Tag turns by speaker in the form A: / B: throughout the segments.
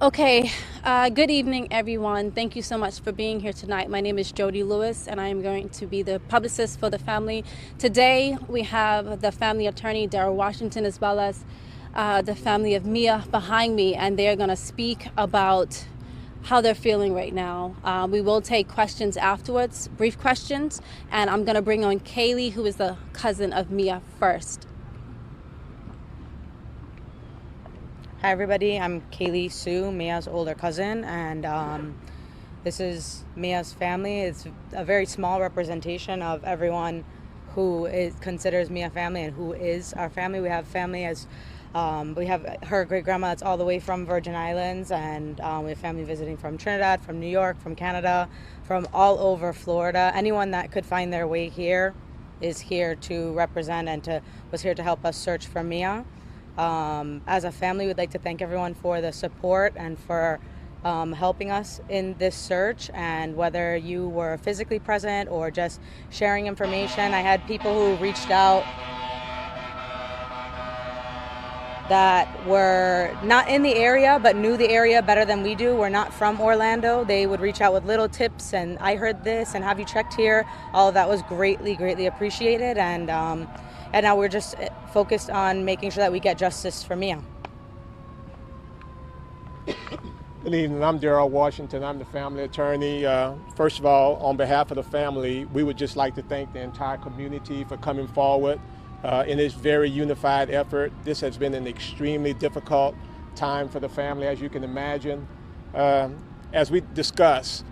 A: Okay, good evening, everyone. Thank you so much for being here tonight. My name is Jody Lewis, and I am going to be the publicist for the family. Today, we have the family attorney, Darrell Washington, as well as the family of Miya behind me, and they're going to speak about how they're feeling right now. We will take questions afterwards, brief questions, and I'm going to bring on Kaylee, who is the cousin of Miya, first.
B: Hi everybody, I'm Kaylee Sue, Mia's older cousin, and this is Mia's family. It's a very small representation of everyone who considers Mia family and who is our family. We have family as we have her great grandma that's all the way from Virgin Islands, and we have family visiting from Trinidad, from New York, from Canada, from all over Florida. Anyone that could find their way here is here to represent and was here to help us search for Mia. As a family, we'd like to thank everyone for the support and for helping us in this search, and whether you were physically present or just sharing information. I had people who reached out that were not in the area but knew the area better than we do. We're not from Orlando. They would reach out with little tips, and I heard this, and have you checked here? All of that was greatly appreciated, and now we're just focused on making sure that we get justice for Mia.
C: Good evening, I'm Darrell Washington. I'm the family attorney. First of all, on behalf of the family, we would just like to thank the entire community for coming forward in this very unified effort. This has been an extremely difficult time for the family, as you can imagine. As we discussed,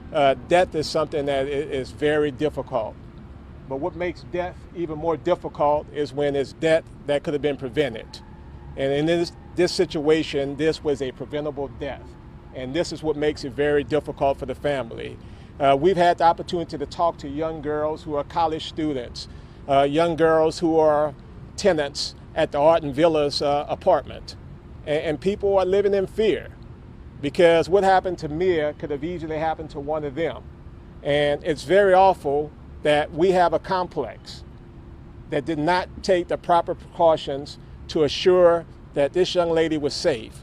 C: death is something that is very difficult. But what makes death even more difficult is when it's death that could have been prevented. And in this situation, this was a preventable death. And this is what makes it very difficult for the family. We've had the opportunity to talk to young girls who are college students, young girls who are tenants at the Arden Villas apartment. And people are living in fear because what happened to Mia could have easily happened to one of them. And it's very awful that we have a complex that did not take the proper precautions to assure that this young lady was safe.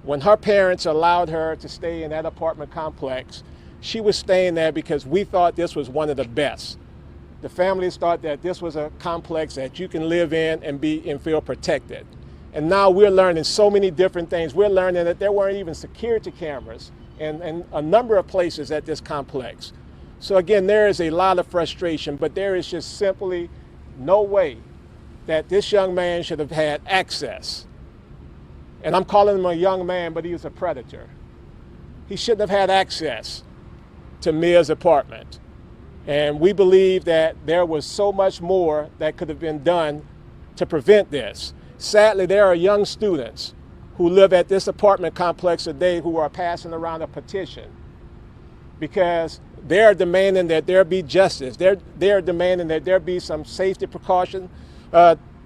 C: When her parents allowed her to stay in that apartment complex, she was staying there because we thought this was one of the best. The families thought that this was a complex that you can live in and feel protected. And now we're learning so many different things. We're learning that there weren't even security cameras in a number of places at this complex. So again, there is a lot of frustration, but there is just simply no way that this young man should have had access. And I'm calling him a young man, but he was a predator. He shouldn't have had access to Mia's apartment. And we believe that there was so much more that could have been done to prevent this. Sadly, there are young students who live at this apartment complex today who are passing around a petition because they're demanding that there be justice. They're demanding that there be some safety precaution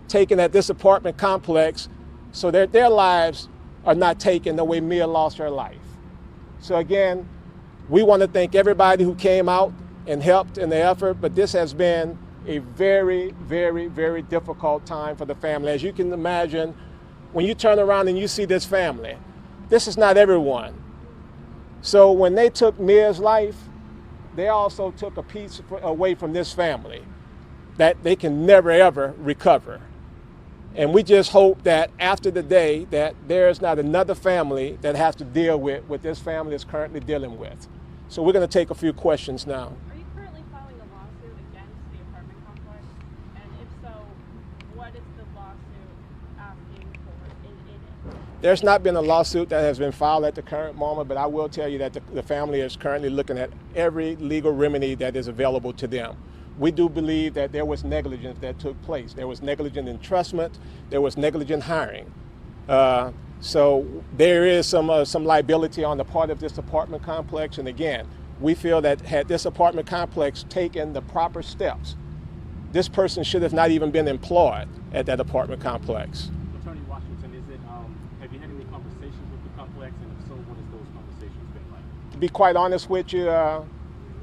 C: taken at this apartment complex so that their lives are not taken the way Mia lost her life. So again, we want to thank everybody who came out and helped in the effort, but this has been a very difficult time for the family. As you can imagine, when you turn around and you see this family, this is not everyone. So when they took Mia's life, they also took a piece away from this family that they can never ever recover. And we just hope that after the day that there's not another family that has to deal with what this family is currently dealing with. So we're going to take a few questions now.
D: Are you currently filing a lawsuit against the apartment complex? And if so, what is the lawsuit asking for in it?
C: There's not been a lawsuit that has been filed at the current moment, but I will tell you that the family is currently looking at every legal remedy that is available to them. We do believe that there was negligence that took place. There was negligent entrustment. There was negligent hiring. So there is some liability on the part of this apartment complex. And again, we feel that had this apartment complex taken the proper steps, this person should have not even been employed at that apartment complex.
E: Attorney Washington, have you had any conversations with the complex, and if so, what has those conversations been like?
C: To be quite honest with you,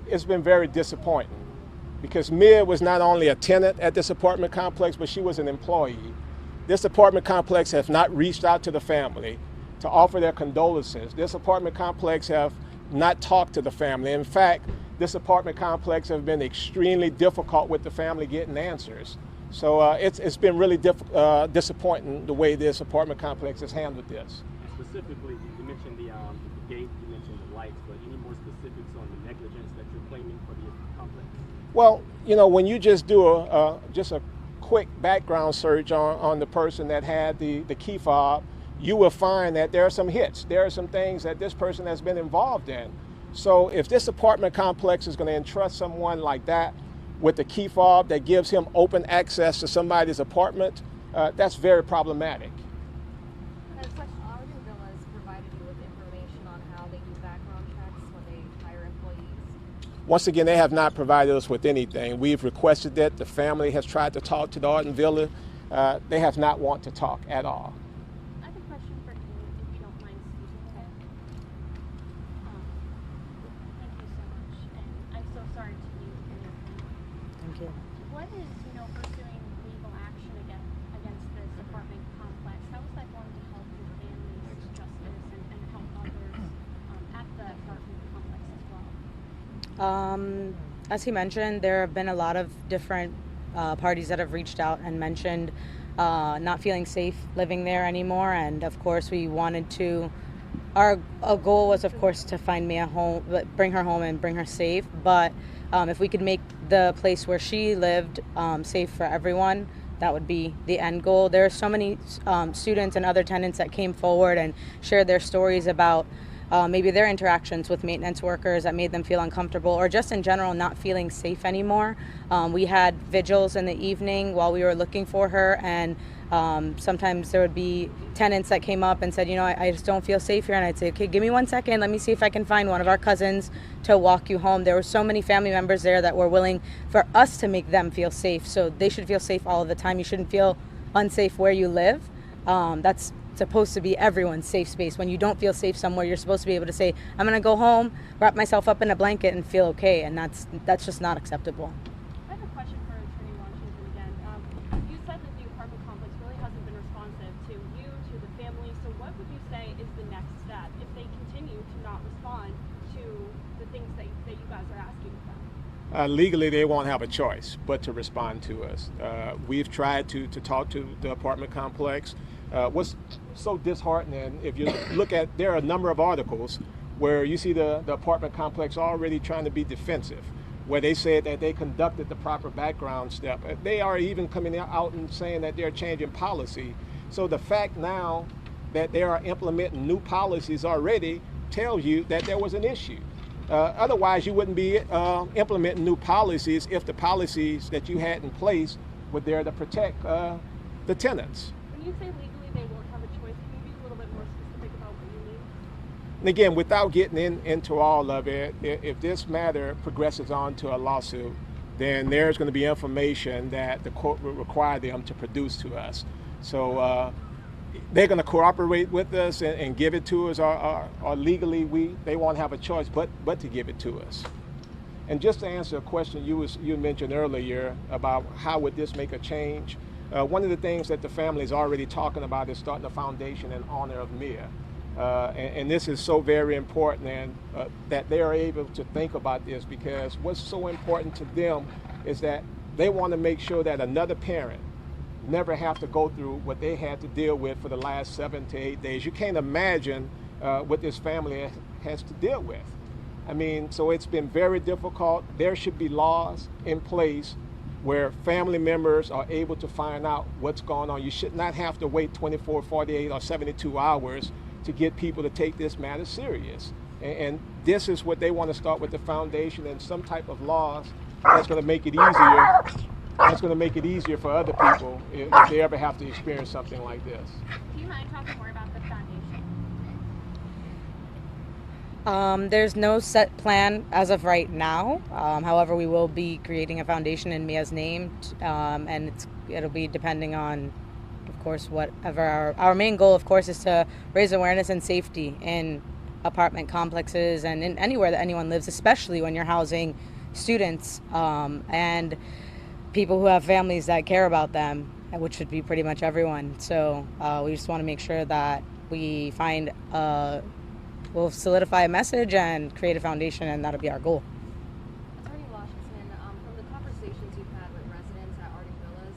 C: it's been very disappointing because Mia was not only a tenant at this apartment complex, but she was an employee. This apartment complex has not reached out to the family. to offer their condolences. This apartment complex have not talked to the family. In fact, this apartment complex have been extremely difficult with the family getting answers. So it's been really disappointing the way this apartment complex has handled this.
E: Specifically, you mentioned the gate, you mentioned the lights, but any more specifics on the negligence that you're claiming for the complex?
C: Well, you know, when you just do just a quick background search on the person that had the key fob, you will find that there are some hits. There are some things that this person has been involved in. So if this apartment complex is going to entrust someone like that with the key fob that gives him open access to somebody's apartment, that's very problematic.
F: Has Arden Villas provided you with information on how they do background checks when they hire employees?
C: Once again, they have not provided us with anything. We've requested it. The family has tried to talk to the Arden Villa. They have not want to talk at all.
D: I have a question for you, if you don't mind speaking to it. Thank you so much, and I'm so sorry to you and your family.
B: Thank you.
D: What is, pursuing legal action against this apartment complex? How is that going to help your family's justice and help others at the apartment complex as well?
B: As he mentioned, there have been a lot of different parties that have reached out and mentioned not feeling safe living there anymore. And of course, we wanted to, our goal was, of course, to find Miya home, bring her home and bring her safe. But if we could make the place where she lived safe for everyone, that would be the end goal. There are so many students and other tenants that came forward and shared their stories about maybe their interactions with maintenance workers that made them feel uncomfortable, or just in general not feeling safe anymore. We had vigils in the evening while we were looking for her, and sometimes there would be tenants that came up and said, I just don't feel safe here. And I'd say, okay, give me 1 second. Let me see if I can find one of our cousins to walk you home. There were so many family members there that were willing for us to make them feel safe. So they should feel safe all of the time. You shouldn't feel unsafe where you live. That's supposed to be everyone's safe space. When you don't feel safe somewhere, you're supposed to be able to say, I'm going to go home, wrap myself up in a blanket and feel okay. And that's just not acceptable.
D: I have a question for Attorney Washington again. You said that the apartment complex really hasn't been responsive to you, to the family. So what would you say is the next step if they continue to not respond to the things that you guys are asking of them?
C: Legally, they won't have a choice but to respond to us. We've tried to talk to the apartment complex. What's so disheartening, if you look at, there are a number of articles where you see the apartment complex already trying to be defensive, where they said that they conducted the proper background step. They are even coming out and saying that they're changing policy. So the fact now that they are implementing new policies already tells you that there was an issue. Otherwise, you wouldn't be implementing new policies if the policies that you had in place were there to protect the tenants.
D: When you say legally they won't have a choice, can you be a little bit more specific about what you mean?
C: And again, without getting into all of it, if this matter progresses on to a lawsuit, then there's going to be information that the court will require them to produce to us. So they're going to cooperate with us and give it to us, or legally they won't have a choice but to give it to us. And just to answer a question you mentioned earlier about how would this make a change, one of the things that the family is already talking about is starting a foundation in honor of Miya. And this is so very important, and that they are able to think about this, because what's so important to them is that they want to make sure that another parent never have to go through what they had to deal with for the last 7 to 8 days. You can't imagine what this family has to deal with. I mean, so it's been very difficult. There should be laws in place where family members are able to find out what's going on. You should not have to wait 24, 48, or 72 hours to get people to take this matter serious. And this is what they want to start with, the foundation and some type of laws that's going to make it easier. That's going to make it easier for other people if they ever have to experience something like this.
D: Do you mind talking more about the foundation?
B: There's no set plan as of right now. However, we will be creating a foundation in Miya's name, and it'll be depending on, of course, whatever our main goal, of course, is to raise awareness and safety in apartment complexes and in anywhere that anyone lives, especially when you're housing students and people who have families that care about them, which should be pretty much everyone. So we just want to make sure that we find, we'll solidify a message and create a foundation, and that'll be our goal.
F: Attorney Washington, from the conversations you've had with residents at Ardent Villas,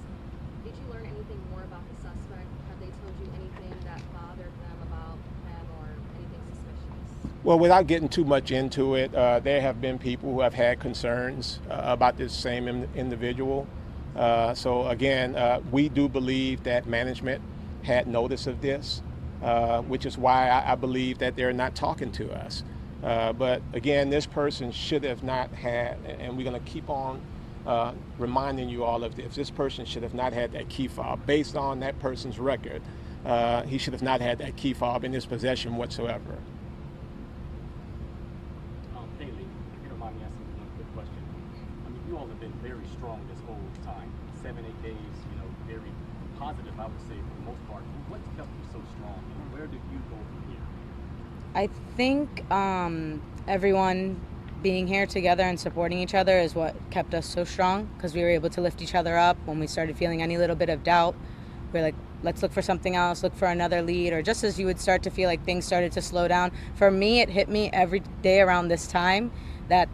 F: did you learn anything more about the suspect? Have they told you anything that bothered them about him or anything suspicious?
C: Well, without getting too much into it, there have been people who have had concerns about this same individual. So again, we do believe that management had notice of this, which is why I believe that they're not talking to us. But again, this person should have not had, and we're going to keep on reminding you all of this, this person should have not had that key fob. Based on that person's record, he should have not had that key fob in his possession whatsoever.
E: Haley, if you don't mind me asking one quick question. I mean, you all have been very strong this whole time. 7-8 days, very positive, I would say, for the most part. What's kept you so strong, and where do you go from here?
B: I think everyone being here together and supporting each other is what kept us so strong, because we were able to lift each other up when we started feeling any little bit of doubt. We're like, let's look for something else, look for another lead, or just as you would start to feel like things started to slow down. For me, it hit me every day around this time that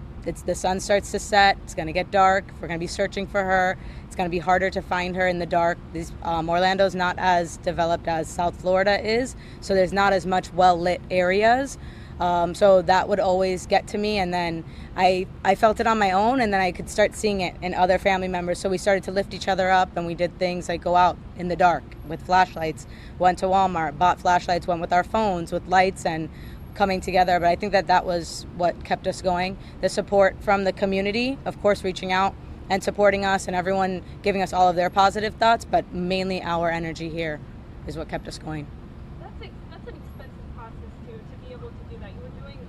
B: the sun starts to set, it's going to get dark, we're going to be searching for her, it's going to be harder to find her in the dark. Orlando's not as developed as South Florida is, so there's not as much well-lit areas. So that would always get to me, and then I felt it on my own, and then I could start seeing it in other family members. So we started to lift each other up, and we did things like go out in the dark with flashlights, went to Walmart, bought flashlights, went with our phones with lights, and coming together. But I think that was what kept us going. The support from the community, of course, reaching out and supporting us, and everyone giving us all of their positive thoughts, but mainly our energy here is what kept us going.
D: That's an expensive process to be able to do that. You were doing,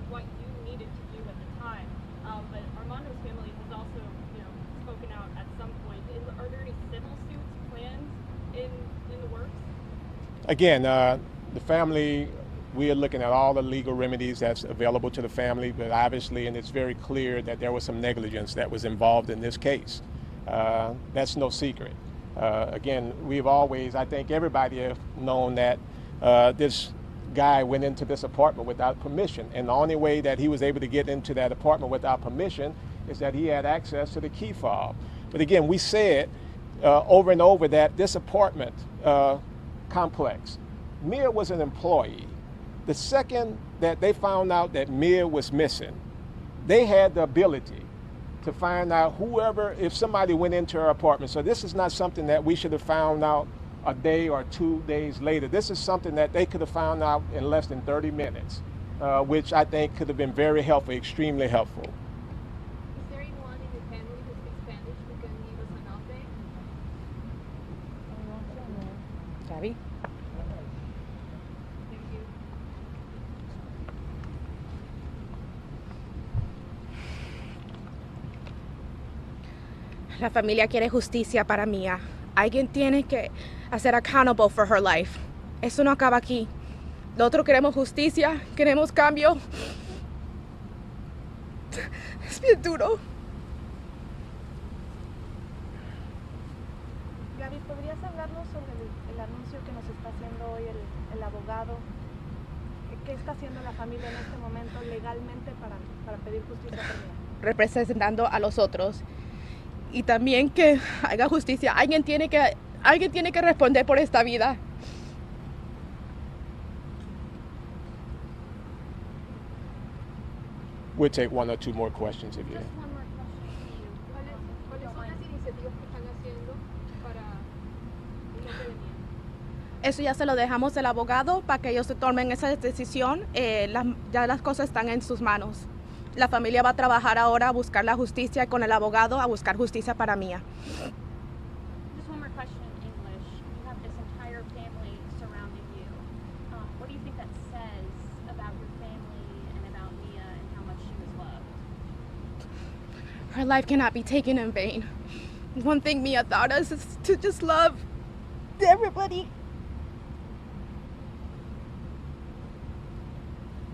D: what you needed to do at the time. But Armando's family has also, spoken out at some point. Are there any civil suits planned in the works?
C: Again, the family, we are looking at all the legal remedies that's available to the family, but obviously, and it's very clear that there was some negligence that was involved in this case. That's no secret. Again, we've always, I think everybody have known that this guy went into this apartment without permission, and the only way that he was able to get into that apartment without permission is that he had access to the key fob. But again, we said over and over that this apartment complex, Miya was an employee. The second that they found out that Miya was missing, they had the ability to find out if somebody went into her apartment. So this is not something that we should have found out a day or 2 days later. This is something that they could have found out in less than 30 minutes, which I think could have been very helpful, extremely helpful.
F: Is there anyone in your family who speaks Spanish who can give us an update?
B: Gabby?
F: Thank you.
G: La familia quiere justicia para Miya. Alguien tiene que hacer accountable for her life. Eso no acaba aquí. Nosotros queremos justicia, queremos cambio. Es bien duro.
H: Gaby, ¿podrías hablarnos sobre el anuncio que nos está haciendo hoy el abogado? ¿Qué está haciendo la familia en este momento legalmente para pedir justicia por Miya?
G: Representando a los otros. Y también que haga justicia. Alguien tiene que responder por esta vida.
C: We'll take 1 or 2 more questions if you.
F: Just one more question for you. ¿Cuáles son las iniciativas que están haciendo para el nombre de Miya?
G: Eso ya se lo dejamos al abogado para que ellos se tomen esa decisión. Ya las cosas están en sus manos. La familia va a trabajar ahora a buscar la justicia con el abogado, a buscar justicia para Miya.
D: Just one more question in English. You have this entire family surrounding you. What do you think that says about your family and about Miya and how much she was loved?
G: Her life cannot be taken in vain. One thing Miya taught us is to just love everybody.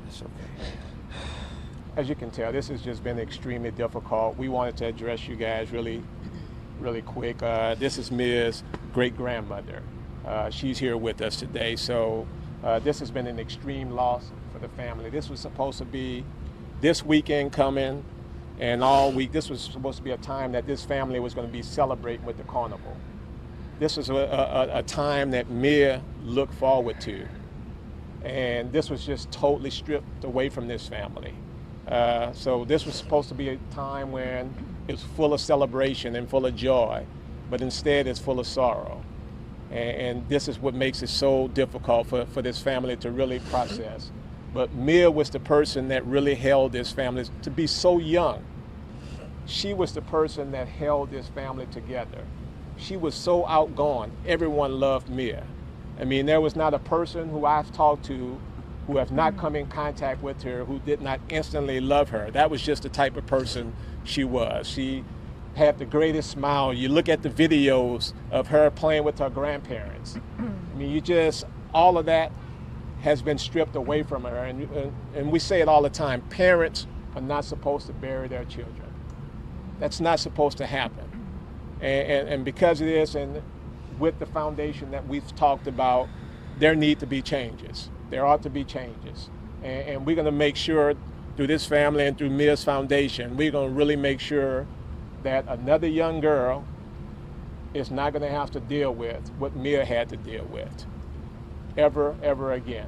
C: It's okay. As you can tell, this has just been extremely difficult. We wanted to address you guys really quick. This is Mia's great-grandmother. She's here with us today. So This has been an extreme loss for the family. This was supposed to be this weekend coming, and all week. This was supposed to be a time that this family was going to be celebrating with the carnival. This was a time that Miya looked forward to. And this was just totally stripped away from this family. So this was supposed to be a time when it was full of celebration and full of joy, but instead it's full of sorrow. And this is what makes it so difficult for this family to really process. But Miya was the person that really held this family to be so young. She was the person that held this family together. She was so outgoing. Everyone loved Miya. I mean, there was not a person who I've talked to who have not come in contact with her who did not instantly love her. That was just the type of person she was. She had the greatest smile. You look at the videos of her playing with her grandparents. I mean, all of that has been stripped away from her. And we say it all the time, parents are not supposed to bury their children. That's not supposed to happen. And because of this, and with the foundation that we've talked about, there need to be changes. There ought to be changes. And we're going to make sure through this family and through Miya's foundation, we're going to really make sure that another young girl is not going to have to deal with what Miya had to deal with ever again.